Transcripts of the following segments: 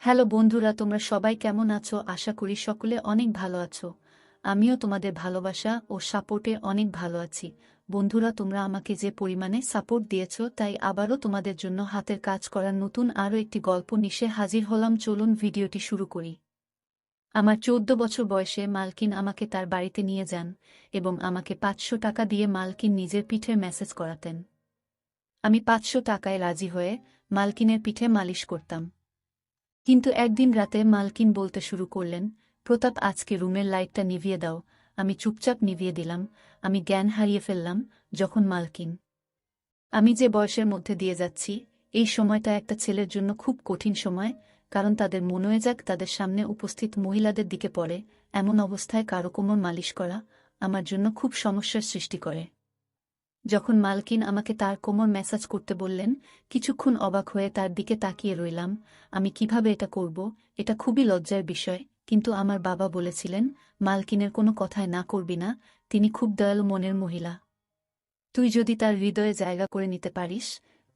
Hello বন্ধুরা, তোমরা সবাই কেমন আছো? আশা করি সকলে অনেক ভালো আছো। আমিও তোমাদের ভালোবাসা ও সাপোর্টে অনেক ভালো আছি। বন্ধুরা, তোমরা আমাকে যে পরিমাণে সাপোর্ট দিয়েছো, তাই আবারও তোমাদের জন্য হাতের কাজ করার নতুন আরও একটি গল্প নিয়ে হাজির হলাম। চলুন ভিডিওটি শুরু করি। আমার 14 বছর বয়সে মালকিন আমাকে তার বাড়িতে নিয়ে যান এবং আমাকে 500 টাকা দিয়ে মালকিন নিজের পিঠের ম্যাসেজ করাতেন। আমি 500 টাকায় রাজি হয়ে মালকিনের পিঠে মালিশ করতাম। কিন্তু একদিন রাতে মালকিন বলতে শুরু করলেন, প্রতাপ, আজকে রুমের লাইটটা নিভিয়ে দাও। আমি চুপচাপ নিভিয়ে দিলাম। আমি জ্ঞান হারিয়ে ফেললাম যখন মালকিন, আমি যে বয়সের মধ্যে দিয়ে যাচ্ছি, এই সময়টা একটা ছেলের জন্য খুব কঠিন সময়, কারণ তাদের মনোযোগ তাদের সামনে উপস্থিত মহিলাদের দিকে পড়ে। এমন অবস্থায় কারো কোমর মালিশ করা আমার জন্য খুব সমস্যার সৃষ্টি করে। যখন মালকিন আমাকে তার কোমর ম্যাসাজ করতে বললেন, কিছুক্ষণ অবাক হয়ে তার দিকে তাকিয়ে রইলাম। আমি কিভাবে এটা করব, এটা খুবই লজ্জার বিষয়, কিন্তু আমার বাবা বলেছিলেন, মালকিনের কোনো কথায় না করবি না, তিনি খুব দয়ালু মনের মহিলা। তুই যদি তার হৃদয়ে জায়গা করে নিতে পারিস,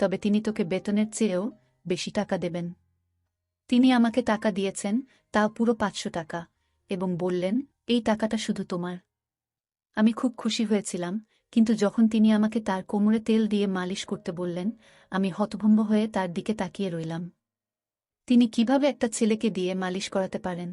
তবে তিনি তোকে বেতনের চেয়েও বেশি টাকা দেবেন। তিনি আমাকে টাকা দিয়েছেন, তা পুরো 500 টাকা, এবং বললেন, এই টাকাটা শুধু তোমার। আমি খুব খুশি হয়েছিলাম, কিন্তু যখন তিনি আমাকে তার কোমরে তেল দিয়ে মালিশ করতে বললেন, আমি হতভম্ব হয়ে তার দিকে তাকিয়ে রইলাম। তিনি কিভাবে একটা ছেলেকে দিয়ে মালিশ করাতে পারেন?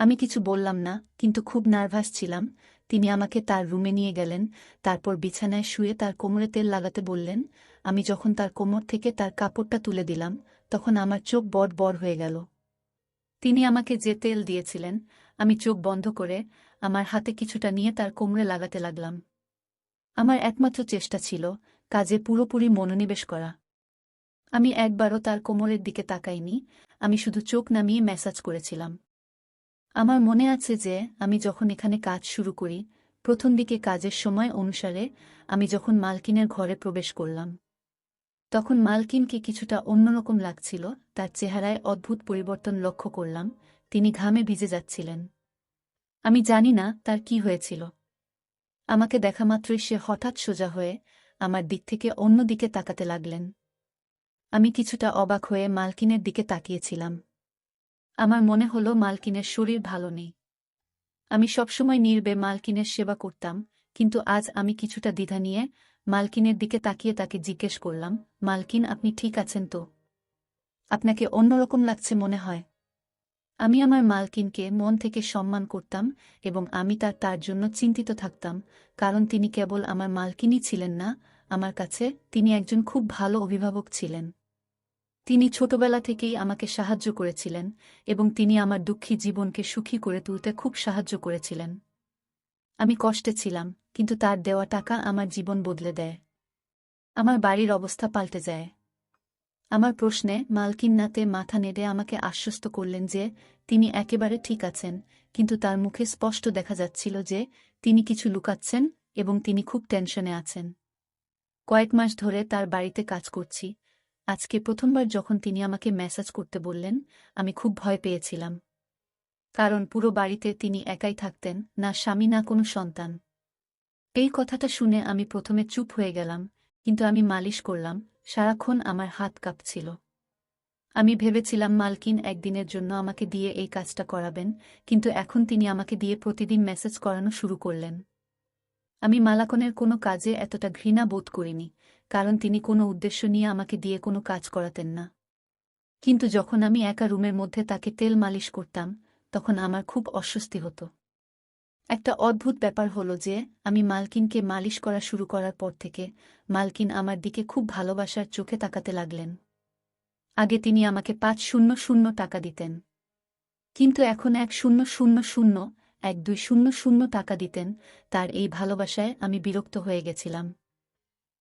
আমি কিছু বললাম না, কিন্তু খুব নার্ভাস ছিলাম। তিনি আমাকে তার রুমে নিয়ে গেলেন, তারপর বিছানায় শুয়ে তার কোমরে তেল লাগাতে বললেন। আমি যখন তার কোমর থেকে তার কাপড়টা তুলে দিলাম, তখন আমার চোখ বড় বড় হয়ে গেল। তিনি আমাকে যে তেল দিয়েছিলেন, আমি চোখ বন্ধ করে আমার হাতে কিছুটা নিয়ে তার কোমরে লাগাতে লাগলাম। আমার একমাত্র চেষ্টা ছিল কাজে পুরোপুরি মনোনিবেশ করা। আমি একবারও তার কোমরের দিকে তাকাইনি, আমি শুধু চোখ নামিয়ে ম্যাসাজ করেছিলাম। আমার মনে আছে যে আমি যখন এখানে কাজ শুরু করি, প্রথম দিকে কাজের সময় অনুসারে আমি যখন মালকিনের ঘরে প্রবেশ করলাম, তখন মালকিনকে কিছুটা অন্যরকম লাগছিল। তার চেহারায় অদ্ভুত পরিবর্তন লক্ষ্য করলাম। তিনি ঘামে ভিজে যাচ্ছিলেন। আমি জানি না তার কি হয়েছিল। আমাকে দেখামাত্রই সে হঠাৎ সোজা হয়ে আমার দিক থেকে অন্য দিকে তাকাতে লাগলেন। আমি কিছুটা অবাক হয়ে মালকিনের দিকে তাকিয়েছিলাম। আমার মনে হলো মালকিনের শরীর ভালো নেই। আমি সবসময় নীরবে মালকিনের সেবা করতাম, কিন্তু আজ আমি কিছুটা দ্বিধা নিয়ে মালকিনের দিকে তাকিয়ে তাকে জিজ্ঞেস করলাম, মালকিন, আপনি ঠিক আছেন তো? আপনাকে অন্যরকম লাগছে মনে হয়। আমি আমার মালকিনকে মন থেকে সম্মান করতাম এবং আমি তার জন্য চিন্তিত থাকতাম, কারণ তিনি কেবল আমার মালকিনই ছিলেন না, আমার কাছে তিনি একজন খুব ভালো অভিভাবক ছিলেন। তিনি ছোটবেলা থেকেই আমাকে সাহায্য করেছিলেন এবং তিনি আমার দুঃখী জীবনকে সুখী করে তুলতে খুব সাহায্য করেছিলেন। আমি কষ্টে ছিলাম, কিন্তু তার দেওয়া টাকা আমার জীবন বদলে দেয়। আমার বাড়ির অবস্থা পাল্টে যায়। আমার প্রশ্নে মালকিন নাতে মাথা নেড়ে আমাকে আশ্বস্ত করলেন যে তিনি একেবারে ঠিক আছেন, কিন্তু তার মুখে স্পষ্ট দেখা যাচ্ছিল যে তিনি কিছু লুকাচ্ছেন এবং তিনি খুব টেনশনে আছেন। কয়েক মাস ধরে তার বাড়িতে কাজ করছি। আজকে প্রথমবার যখন তিনি আমাকে ম্যাসাজ করতে বললেন, আমি খুব ভয় পেয়েছিলাম। কারণ পুরো বাড়িতে তিনি একাই থাকতেন, না স্বামী না কোনো সন্তান। এই কথাটা শুনে আমি প্রথমে চুপ হয়ে গেলাম, কিন্তু আমি মালিশ করলাম, সারাক্ষণ আমার হাত কাঁপছিল। আমি ভেবেছিলাম মালকিন একদিনের জন্য আমাকে দিয়ে এই কাজটা করাবেন, কিন্তু এখন তিনি আমাকে দিয়ে প্রতিদিন মেসেজ করানো শুরু করলেন। আমি মালাকনের কোনো কাজে এতটা ঘৃণা বোধ করিনি, কারণ তিনি কোনো উদ্দেশ্য নিয়ে আমাকে দিয়ে কোনো কাজ করাতেন না। কিন্তু যখন আমি একা রুমের মধ্যে তাকে তেল মালিশ করতাম, তখন আমার খুব অস্বস্তি হতো। একটা অদ্ভুত ব্যাপার হলো যে আমি মালকিনকে মালিশ করা শুরু করার পর থেকে মালকিন আমার দিকে খুব ভালোবাসার চোখে তাকাতে লাগলেন। আগে তিনি আমাকে 500 টাকা দিতেন, কিন্তু এখন 1000 1200 টাকা দিতেন। তার এই ভালোবাসায় আমি বিরক্ত হয়ে গেছিলাম।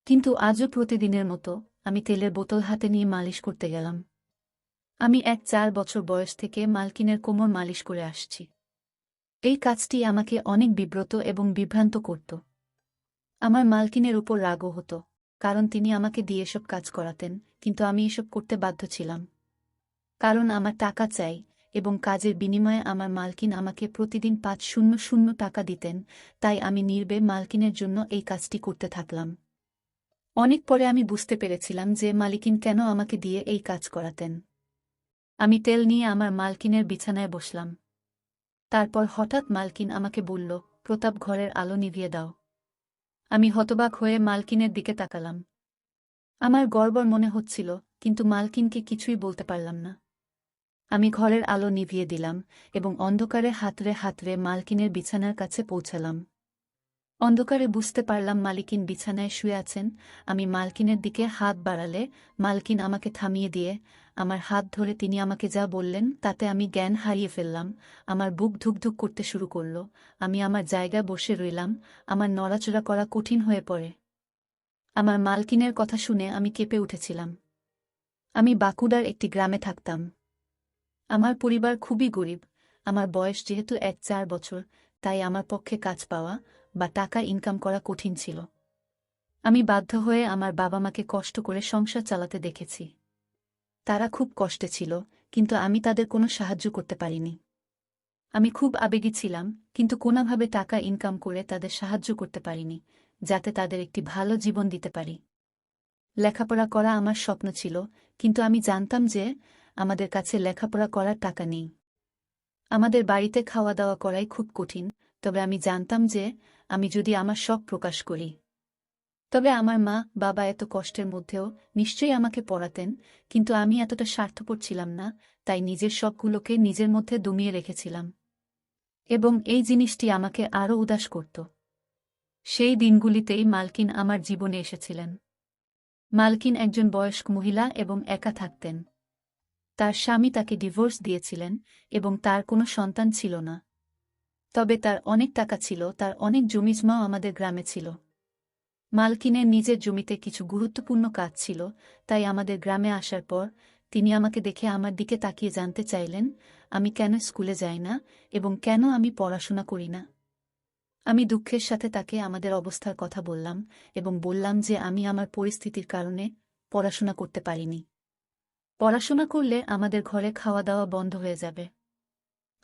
কিন্তু আজও প্রতিদিনের মতো আমি তেলের বোতল হাতে নিয়ে মালিশ করতে গেলাম। আমি 4 বছর বয়স থেকে মালকিনের কোমর মালিশ করে আসছি। এই কাজটি আমাকে অনেক বিব্রত এবং বিভ্রান্ত করত। আমার মালকিনের উপর রাগও হতো, কারণ তিনি আমাকে দিয়ে এসব কাজ করাতেন, কিন্তু আমি এসব করতে বাধ্য ছিলাম। কারণ আমার টাকা চাই, এবং কাজের বিনিময়ে আমার মালকিন আমাকে প্রতিদিন 500 টাকা দিতেন, তাই আমি নীরবে মালকিনের জন্য এই কাজটি করতে থাকলাম। অনেক পরে আমি বুঝতে পেরেছিলাম যে মালিকিন কেন আমাকে দিয়ে এই কাজ করাতেন। আমি তেল নিয়ে আমার মালকিনের বিছানায় বসলাম। তারপর হঠাৎ মালকিন আমাকে বলল, প্রতাপ, ঘরের আলো নিভিয়ে দাও। আমি হতবাক হয়ে মালকিনের দিকে তাকালাম। আমার গড়বড় মনে হচ্ছিল, কিন্তু মালকিনকে কিছুই বলতে পারলাম না। আমি ঘরের আলো নিভিয়ে দিলাম এবং অন্ধকারে হাতড়ে হাতড়ে মালকিনের বিছানার কাছে পৌঁছালাম। অন্ধকারে বুঝতে পারলাম মালকিন বিছানায় শুয়ে আছেন। আমি মালকিনের দিকে হাত বাড়ালে মালকিন আমাকে থামিয়ে দিয়ে আমার হাত ধরে তিনি আমাকে যা বললেন তাতে আমি জ্ঞান হারিয়ে ফেললাম। আমার বুক ধুকধুক করতে শুরু করল। আমি আমার জায়গায় বসে রইলাম। আমার নড়াচড়া করা কঠিন হয়ে পড়ে। আমার মালকিনের কথা শুনে আমি কেঁপে উঠেছিলাম। আমি বাঁকুড়ার একটি গ্রামে থাকতাম। আমার পরিবার খুবই গরিব। আমার বয়স যেহেতু 4 বছর, তাই আমার পক্ষে কাজ পাওয়া বা টাকা ইনকাম করা কঠিন ছিল। আমি বাধ্য হয়ে আমার বাবা মাকে কষ্ট করে সংসার চালাতে দেখেছি। তারা খুব কষ্টে ছিল, কিন্তু আমি তাদের কোনো সাহায্য করতে পারিনি। আমি খুব আবেগী ছিলাম, কিন্তু কোনোভাবে টাকা ইনকাম করে তাদের সাহায্য করতে পারিনি, যাতে তাদের একটি ভালো জীবন দিতে পারি। লেখাপড়া করা আমার স্বপ্ন ছিল, কিন্তু আমি জানতাম যে আমাদের কাছে লেখাপড়া করার টাকা নেই। আমাদের বাড়িতে খাওয়া দাওয়া করাই খুব কঠিন, তবে আমি জানতাম যে আমি যদি আমার শখ প্রকাশ করি, তবে আমার মা বাবা এত কষ্টের মধ্যেও নিশ্চয়ই আমাকে পড়াতেন। কিন্তু আমি এতটা স্বার্থপর ছিলাম না, তাই নিজের শখগুলোকে নিজের মধ্যে দমিয়ে রেখেছিলাম। এবং এই জিনিসটি আমাকে আরও উদাস করত। সেই দিনগুলিতেই মালকিন আমার জীবনে এসেছিলেন। মালকিন একজন বয়স্ক মহিলা এবং একা থাকতেন। তার স্বামী তাকে ডিভোর্স দিয়েছিলেন এবং তার কোনো সন্তান ছিল না। তবে তার অনেক টাকা ছিল, তার অনেক জমিজমাও আমাদের গ্রামে ছিল। মালকিনের নিজের জমিতে কিছু গুরুত্বপূর্ণ কাজ ছিল, তাই আমাদের গ্রামে আসার পর তিনি আমাকে দেখে আমার দিকে তাকিয়ে জানতে চাইলেন আমি কেন স্কুলে যাই না এবং কেন আমি পড়াশোনা করি না। আমি দুঃখের সাথে তাকে আমাদের অবস্থার কথা বললাম এবং বললাম যে আমি আমার পরিস্থিতির কারণে পড়াশোনা করতে পারিনি। পড়াশোনা করলে আমাদের ঘরে খাওয়া দাওয়া বন্ধ হয়ে যাবে।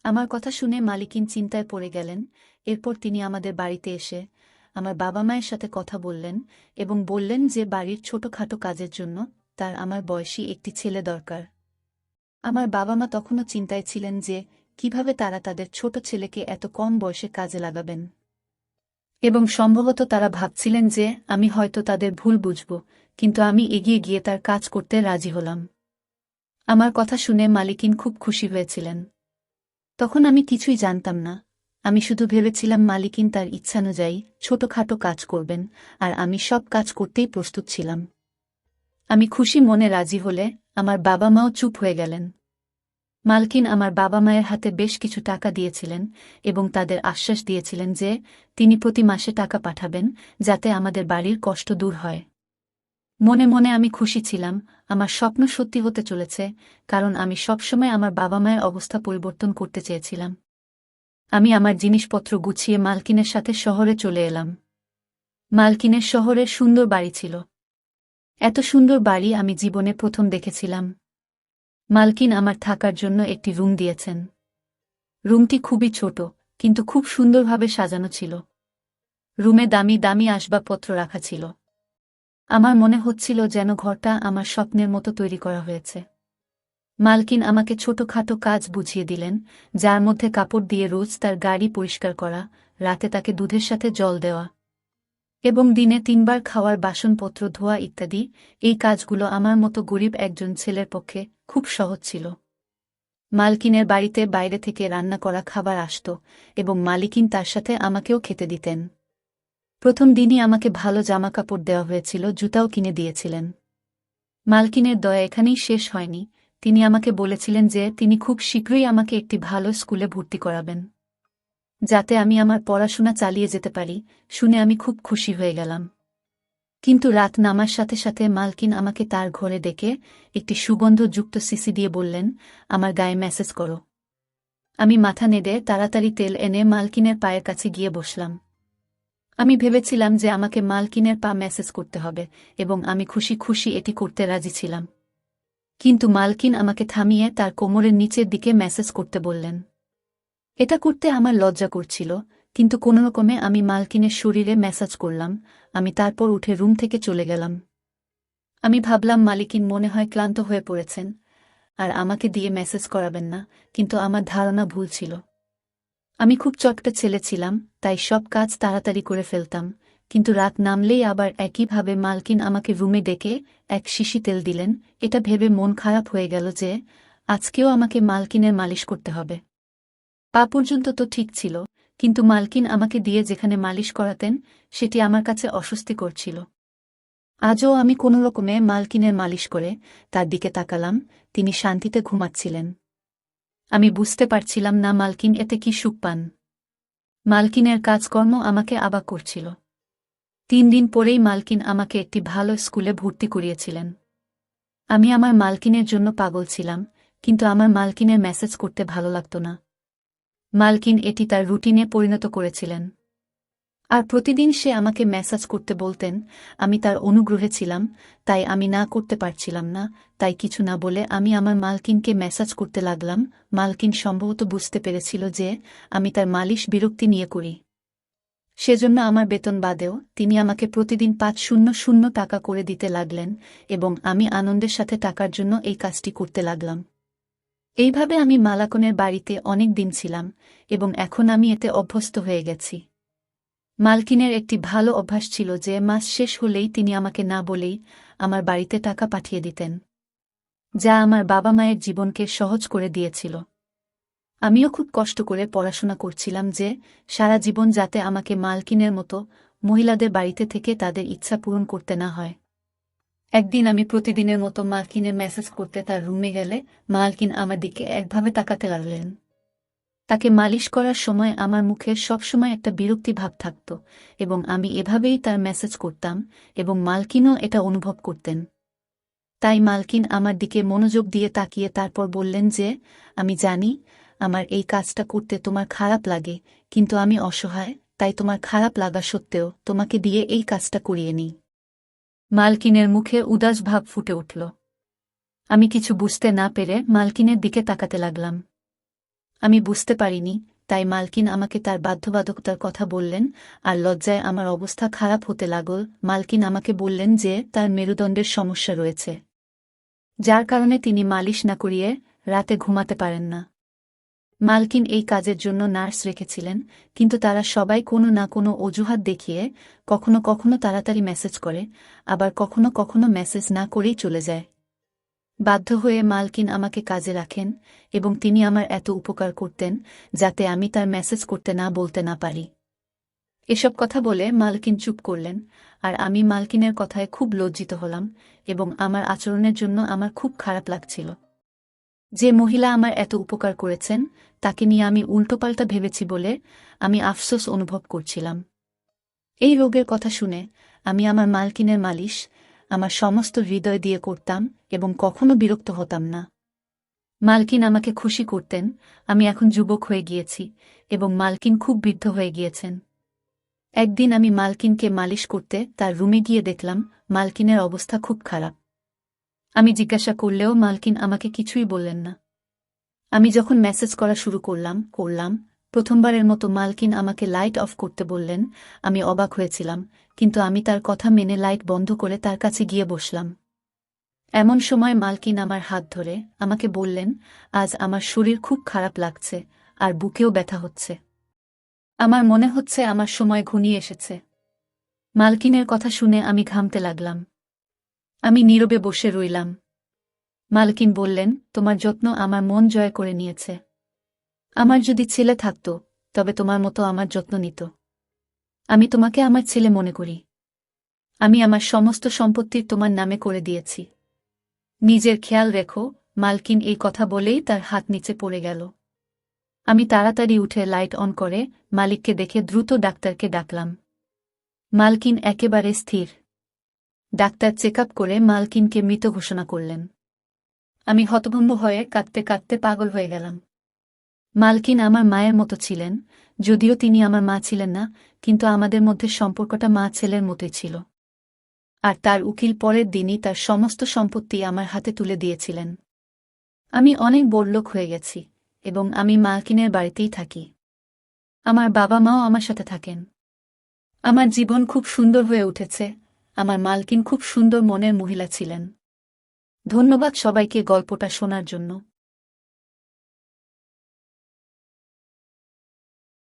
আমার কথা শুনে মালিকিন চিন্তায় পড়ে গেলেন। এরপর তিনি আমাদের বাড়িতে এসে আমার বাবা মায়ের সাথে কথা বললেন এবং বললেন যে বাড়ির ছোটখাটো কাজের জন্য তার আমার বয়সী একটি ছেলে দরকার। আমার বাবা মা তখনও চিন্তায় ছিলেন যে কিভাবে তারা তাদের ছোট ছেলেকে এত কম বয়সে কাজে লাগাবেন, এবং সম্ভবত তারা ভাবছিলেন যে আমি হয়তো তাদের ভুল বুঝব, কিন্তু আমি এগিয়ে গিয়ে তার কাজ করতে রাজি হলাম। আমার কথা শুনে মালিকিন খুব খুশি হয়েছিলেন। তখন আমি কিছুই জানতাম না। আমি শুধু ভেবেছিলাম মালিকিন তার ইচ্ছানুযায়ী ছোটখাটো কাজ করবেন, আর আমি সব কাজ করতেই প্রস্তুত ছিলাম। আমি খুশি মনে রাজি হলে আমার বাবা মাও চুপ হয়ে গেলেন। মালকিন আমার বাবা মায়ের হাতে বেশ কিছু টাকা দিয়েছিলেন এবং তাদের আশ্বাস দিয়েছিলেন যে তিনি প্রতি মাসে টাকা পাঠাবেন, যাতে আমাদের বাড়ির কষ্ট দূর হয়। মনে মনে আমি খুশি ছিলাম, আমার স্বপ্ন সত্যি হতে চলেছে, কারণ আমি সবসময় আমার বাবা মায়ের অবস্থা পরিবর্তন করতে চেয়েছিলাম। আমি আমার জিনিসপত্র গুছিয়ে মালকিনের সাথে শহরে চলে এলাম। মালকিনের শহরে সুন্দর বাড়ি ছিল। এত সুন্দর বাড়ি আমি জীবনে প্রথম দেখেছিলাম। মালকিন আমার থাকার জন্য একটি রুম দিয়েছেন। রুমটি খুবই ছোট, কিন্তু খুব সুন্দরভাবে সাজানো ছিল। রুমে দামি দামি আসবাবপত্র রাখা ছিল। আমার মনে হচ্ছিল যেন ঘরটা আমার স্বপ্নের মতো তৈরি করা হয়েছে। মালকিন আমাকে ছোটখাটো কাজ বুঝিয়ে দিলেন, যার মধ্যে কাপড় দিয়ে রোজ তার গাড়ি পরিষ্কার করা, রাতে তাকে দুধের সাথে জল দেওয়া এবং দিনে 3 বার খাওয়ার বাসনপত্র ধোয়া ইত্যাদি। এই কাজগুলো আমার মতো গরিব একজন ছেলের পক্ষে খুব সহজ ছিল। মালকিনের বাড়িতে বাইরে থেকে রান্না করা খাবার আসত এবং মালিকিন তার সাথে আমাকেও খেতে দিতেন। প্রথম দিনই আমাকে ভালো জামাকাপড় দেওয়া হয়েছিল, জুতাও কিনে দিয়েছিলেন। মালকিনের দয়া এখানেই শেষ হয়নি। তিনি আমাকে বলেছিলেন যে তিনি খুব শীঘ্রই আমাকে একটি ভালো স্কুলে ভর্তি করাবেন, যাতে আমি আমার পড়াশোনা চালিয়ে যেতে পারি। শুনে আমি খুব খুশি হয়ে গেলাম। কিন্তু রাত নামার সাথে সাথে মালকিন আমাকে তার ঘরে ডেকে একটি সুগন্ধযুক্ত সিসি দিয়ে বললেন, আমার গায়ে ম্যাসেজ করো। আমি মাথা নেড়ে তাড়াতাড়ি তেল এনে মালকিনের পায়ের কাছে গিয়ে বসলাম। আমি ভেবেছিলাম যে আমাকে মালকিনের পা ম্যাসেজ করতে হবে, এবং আমি খুশি খুশি এটি করতে রাজি ছিলাম। কিন্তু মালকিন আমাকে থামিয়ে তার কোমরের নিচের দিকে ম্যাসেজ করতে বললেন। এটা করতে আমার লজ্জা করছিল, কিন্তু কোনোরকমে আমি মালকিনের শরীরে ম্যাসাজ করলাম। আমি তারপর উঠে রুম থেকে চলে গেলাম। আমি ভাবলাম মালকিন মনে হয় ক্লান্ত হয়ে পড়েছেন। আর আমাকে দিয়ে মেসেজ করাবেন না, কিন্তু আমার ধারণা ভুল ছিল। আমি খুব চটকা ছেলে ছিলাম, তাই সব কাজ তাড়াতাড়ি করে ফেলতাম, কিন্তু রাত নামলেই আবার একইভাবে মালকিন আমাকে রুমে ডেকে এক শিশি তেল দিলেন। এটা ভেবে মন খারাপ হয়ে গেল যে আজকেও আমাকে মালকিনের মালিশ করতে হবে। পা পর্যন্ত তো ঠিক ছিল, কিন্তু মালকিন আমাকে দিয়ে যেখানে মালিশ করাতেন সেটি আমার কাছে অস্বস্তি করছিল। আজও আমি কোনোরকমে মালকিনের মালিশ করে তার দিকে তাকালাম। তিনি শান্তিতে ঘুমাচ্ছিলেন। আমি বুঝতে পারছিলাম না মালকিন এতে কি সুখ পান। মালকিনের কাজকর্ম আমাকে অবাক করছিল। 3 দিন পরেই মালকিন আমাকে একটি ভালো স্কুলে ভর্তি করিয়েছিলেন। আমি আমার মালকিনের জন্য পাগল ছিলাম, কিন্তু আমার মালকিনের মেসেজ করতে ভালো লাগত না। মালকিন এটি তার রুটিনে পরিণত করেছিলেন। আর প্রতিদিন সে আমাকে মেসেজ করতে বলতেন। আমি তার অনুগ্রহে ছিলাম, তাই আমি না করতে পারছিলাম না। তাই কিছু না বলে আমি আমার মালকিনকে মেসেজ করতে লাগলাম। মালকিন সম্ভবত বুঝতে পেরেছিল যে আমি তার মালিশ বিরক্তি নিয়ে করি। সেজন্য আমার বেতন বাদেও তিনি আমাকে প্রতিদিন 500 টাকা করে দিতে লাগলেন, এবং আমি আনন্দের সাথে টাকার জন্য এই কাজটি করতে লাগলাম। এইভাবে আমি মালাকনের বাড়িতে অনেক দিন ছিলাম, এবং এখন আমি এতে অভ্যস্ত হয়ে গেছি। মালকিনের একটি ভালো অভ্যাস ছিল যে মাস শেষ হলেই তিনি আমাকে না বলেই আমার বাড়িতে টাকা পাঠিয়ে দিতেন, যা আমার বাবা মায়ের জীবনকে সহজ করে দিয়েছিল। আমিও খুব কষ্ট করে পড়াশোনা করছিলাম যে সারা জীবন যাতে আমাকে মালকিনের মতো মহিলাদের বাড়িতে থেকে তাদের ইচ্ছা পূরণ করতে না হয়। একদিন আমি প্রতিদিনের মতো মালকিনের মেসেজ করতে তার রুমে গেলে মালকিন আমার দিকে একভাবে তাকাতে লাগলেন। তাকে মালিশ করার সময় আমার মুখে সবসময় একটা বিরক্তি ভাব থাকত, এবং আমি এভাবেই তার মেসেজ করতাম, এবং মালকিনও এটা অনুভব করতেন। তাই মালকিন আমার দিকে মনোযোগ দিয়ে তাকিয়ে তারপর বললেন যে আমি জানি আমার এই কাজটা করতে তোমার খারাপ লাগে, কিন্তু আমি অসহায়, তাই তোমার খারাপ লাগা সত্ত্বেও তোমাকে দিয়ে এই কাজটা করিয়ে নিই। মালকিনের মুখে উদাস ভাব ফুটে উঠল। আমি কিছু বুঝতে না পেরে মালকিনের দিকে তাকাতে লাগলাম। আমি বুঝতে পারিনি, তাই মালকিন আমাকে তার বাধ্যবাধকতার কথা বললেন, আর লজ্জায় আমার অবস্থা খারাপ হতে লাগল। মালকিন আমাকে বললেন যে তার মেরুদণ্ডের সমস্যা রয়েছে, যার কারণে তিনি মালিশ না করিয়ে রাতে ঘুমাতে পারেন না। মালকিন এই কাজের জন্য নার্স রেখেছিলেন, কিন্তু তারা সবাই কোনো না কোনো অজুহাত দেখিয়ে কখনো কখনো তাড়াতাড়ি মেসেজ করে, আবার কখনো কখনো মেসেজ না করেই চলে যায়। বাধ্য হয়ে মালকিন আমাকে কাজে রাখেন, এবং তিনি আমার এত উপকার করতেন যাতে আমি তার মেসেজ করতে না বলতে না পারি। এসব কথা বলে মালকিন চুপ করলেন, আর আমি মালকিনের কথায় খুব লজ্জিত হলাম, এবং আমার আচরণের জন্য আমার খুব খারাপ লাগছিল। যে মহিলা আমার এত উপকার করেছেন তাকে নিয়ে আমি উল্টোপাল্টা ভেবেছি বলে আমি আফসোস অনুভব করছিলাম। এই রোগের কথা শুনে আমি আমার মালকিনের মালিশ আমার সমস্ত হৃদয় দিয়ে করতাম, এবং কখনো বিরক্ত হতাম না। মালকিন আমাকে খুশি করতেন। আমি এখন যুবক হয়ে গিয়েছি, এবং মালকিন খুব বৃদ্ধ হয়ে গিয়েছেন। একদিন আমি মালকিনকে মালিশ করতে তার রুমে গিয়ে দেখলাম মালকিনের অবস্থা খুব খারাপ। আমি জিজ্ঞাসা করলেও মালকিন আমাকে কিছুই বললেন না। আমি যখন মেসেজ করা শুরু করলাম, প্রথমবারের মতো মালকিন আমাকে লাইট অফ করতে বললেন। আমি অবাক হয়েছিলাম, কিন্তু আমি তার কথা মেনে লাইট বন্ধ করে তার কাছে গিয়ে বসলাম। এমন সময় মালকিন আমার হাত ধরে আমাকে বললেন, আজ আমার শরীর খুব খারাপ লাগছে, আর বুকেও ব্যথা হচ্ছে। আমার মনে হচ্ছে আমার সময় ঘনিয়ে এসেছে। মালকিনের কথা শুনে আমি ঘামতে লাগলাম। আমি নীরবে বসে রইলাম। মালকিন বললেন, তোমার যত্ন আমার মন জয় করে নিয়েছে। আমার যদি ছেলে থাকত, তবে তোমার মতো আমার যত্ন নিত। আমি তোমাকে আমার ছেলে মনে করি। আমি আমার সমস্ত সম্পত্তি তোমার নামে করে দিয়েছি। নিজের খেয়াল রেখো। মালকিন এই কথা বলেই তার হাত নিচে পড়ে গেল। আমি তাড়াতাড়ি উঠে লাইট অন করে মালিককে দেখে দ্রুত ডাক্তারকে ডাকলাম। মালকিন একেবারে স্থির। ডাক্তার চেক আপ করে মালকিনকে মৃত ঘোষণা করলেন। আমি হতভম্ব হয়ে কাঁদতে কাঁদতে পাগল হয়ে গেলাম। মালকিন আমার মায়ের মতো ছিলেন, যদিও তিনি আমার মা ছিলেন না, কিন্তু আমাদের মধ্যে সম্পর্কটা মা ছেলের মতোই ছিল। আর তার উকিল পরের দিনই তার সমস্ত সম্পত্তি আমার হাতে তুলে দিয়েছিলেন। আমি অনেক বড়লোক হয়ে গেছি, এবং আমি মালকিনের বাড়িতেই থাকি। আমার বাবা মাও আমার সাথে থাকেন। আমার জীবন খুব সুন্দর হয়ে উঠেছে। আমার মালকিন খুব সুন্দর মনের মহিলা ছিলেন। ধন্যবাদ সবাইকে গল্পটা শোনার জন্য।